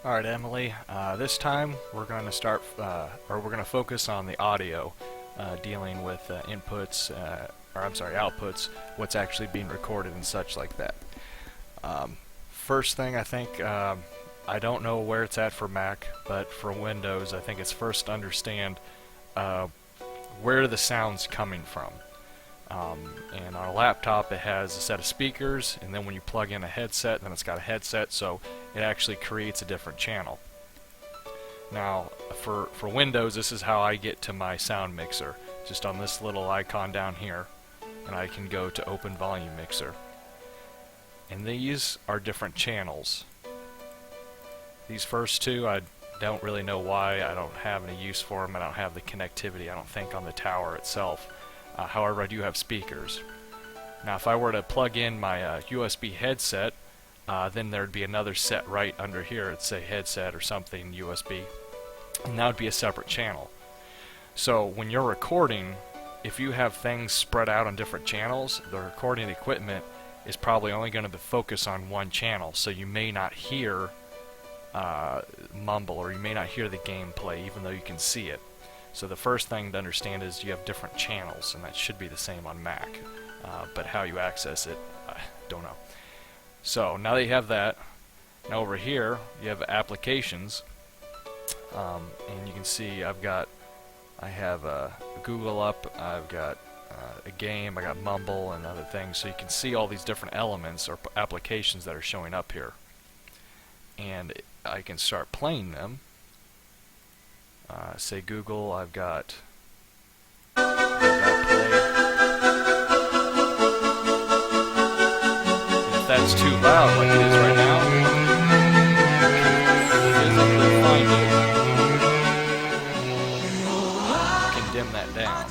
Alright, Emily, this time we're going to we're going to focus on the audio, dealing with outputs, what's actually being recorded and such like that. First thing, I think, I don't know where it's at for Mac, but for Windows, I think it's first to understand where the sound's coming from. And on a laptop it has a set of speakers, and then when you plug in a headset, then it's got a headset, so it actually creates a different channel. Now for Windows, this is how I get to my sound mixer, just on this little icon down here, and I can go to Open Volume Mixer. And these are different channels. These first two, I don't really know why. I don't have any use for them. I don't have the connectivity, I don't think, on the tower itself. However, I do have speakers. Now if I were to plug in my USB headset, then there'd be another set right under here. It'd say headset or something USB, and that would be a separate channel. So when you're recording, if you have things spread out on different channels, the recording equipment is probably only going to focus on one channel, so you may not hear mumble, or you may not hear the gameplay even though you can see it. So the first thing to understand is you have different channels, and that should be the same on Mac. But how you access it, I don't know. So now that you have that, now over here you have applications, and you can see I have Google up, I've got a game, I got Mumble and other things, so you can see all these different elements or applications that are showing up here. And I can start playing them. Say Google, I've got play. And if that's too loud like it is right now, physically find it. You can dim that down.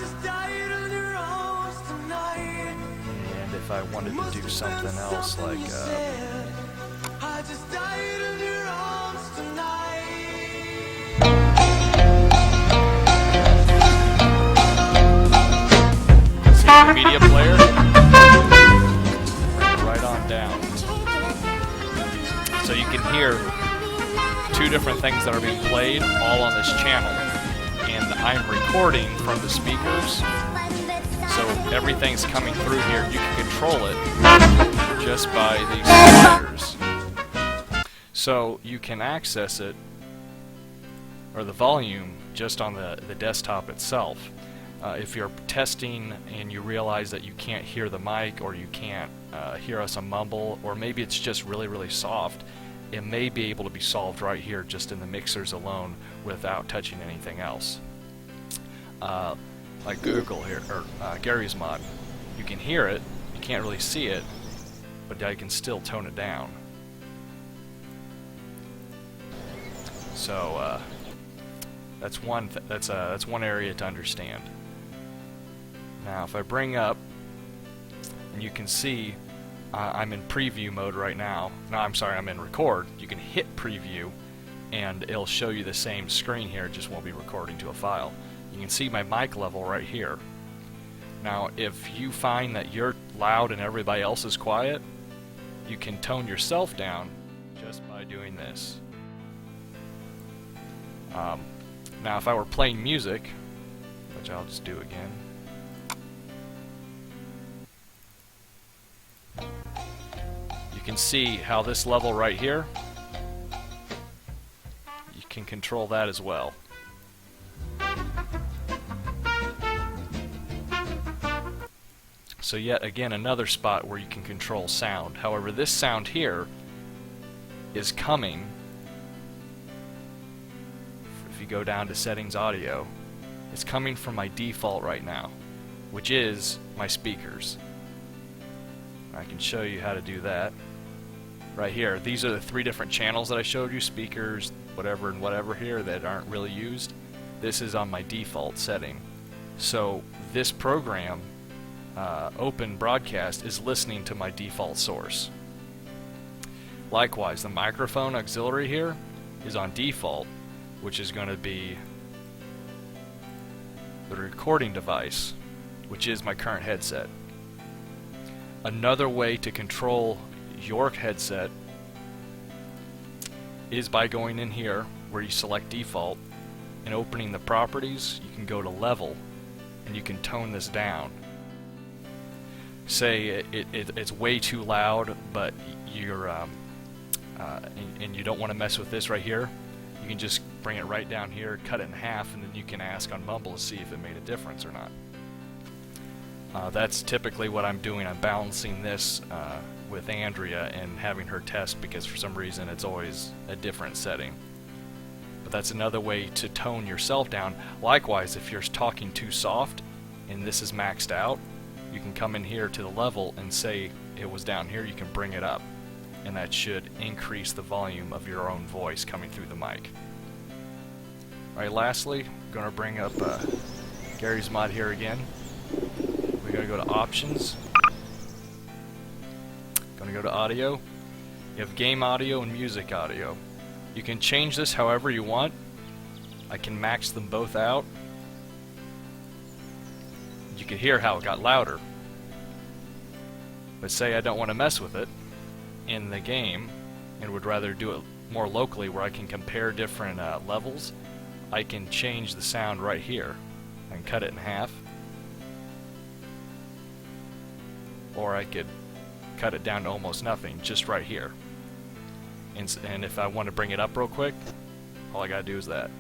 And if I wanted to do something else like media player, right on down. So you can hear two different things that are being played all on this channel, and I'm recording from the speakers, so everything's coming through here. You can control it just by these sliders. So you can access it, or the volume, just on the desktop itself. If you're testing and you realize that you can't hear the mic, or you can't hear us on mumble, or maybe it's just really soft, it may be able to be solved right here just in the mixers alone without touching anything else. Like Google here, or Gary's Mod. You can hear it, you can't really see it, but I can still tone it down. So that's one area to understand. Now if I bring up, and you can see I'm in preview mode right now. No, I'm sorry, I'm in record. You can hit preview and it'll show you the same screen here, it just won't be recording to a file. You can see my mic level right here. Now if you find that you're loud and everybody else is quiet, you can tone yourself down just by doing this. Now if I were playing music, which I'll just do again, you can see how this level right here, you can control that as well. So yet again, another spot where you can control sound. However, this sound here is coming, if you go down to settings audio, it's coming from my default right now, which is my speakers. I can show you how to do that. Right here, these are the three different channels that I showed you, speakers, whatever and whatever here, that aren't really used. This is on my default setting. So this program, Open Broadcast, is listening to my default source. Likewise, the microphone auxiliary here is on default, which is going to be the recording device, which is my current headset. Another way to control your headset is by going in here where you select default and opening the properties. You can go to level and you can tone this down. Say it's way too loud, but you're and you don't want to mess with this right here. You can just bring it right down here, cut it in half, and then you can ask on Mumble to see if it made a difference or not. That's typically what I'm doing. I'm balancing this with Andrea and having her test, because for some reason it's always a different setting. But that's another way to tone yourself down. Likewise, if you're talking too soft and this is maxed out, you can come in here to the level and say it was down here, you can bring it up, and that should increase the volume of your own voice coming through the mic. Alright, lastly, I'm going to bring up Garry's Mod here again. We're going to go to Options. Going to go to Audio. You have Game Audio and Music Audio. You can change this however you want. I can max them both out. You can hear how it got louder. But say I don't want to mess with it in the game and would rather do it more locally where I can compare different levels, I can change the sound right here. I can cut it in half. Or I could cut it down to almost nothing, just right here. And if I want to bring it up real quick, all I gotta do is that.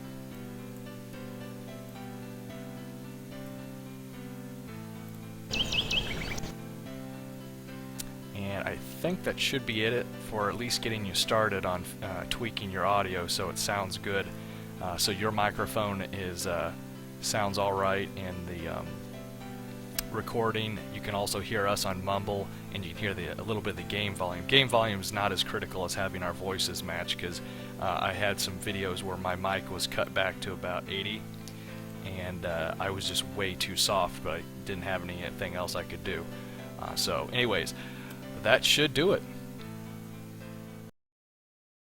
And I think that should be it for at least getting you started on tweaking your audio so it sounds good. So your microphone is sounds alright in the recording. You can also hear us on Mumble, and you can hear a little bit of the game volume. Game volume is not as critical as having our voices match, because I had some videos where my mic was cut back to about 80, and I was just way too soft, but I didn't have anything else I could do. So anyways, that should do it.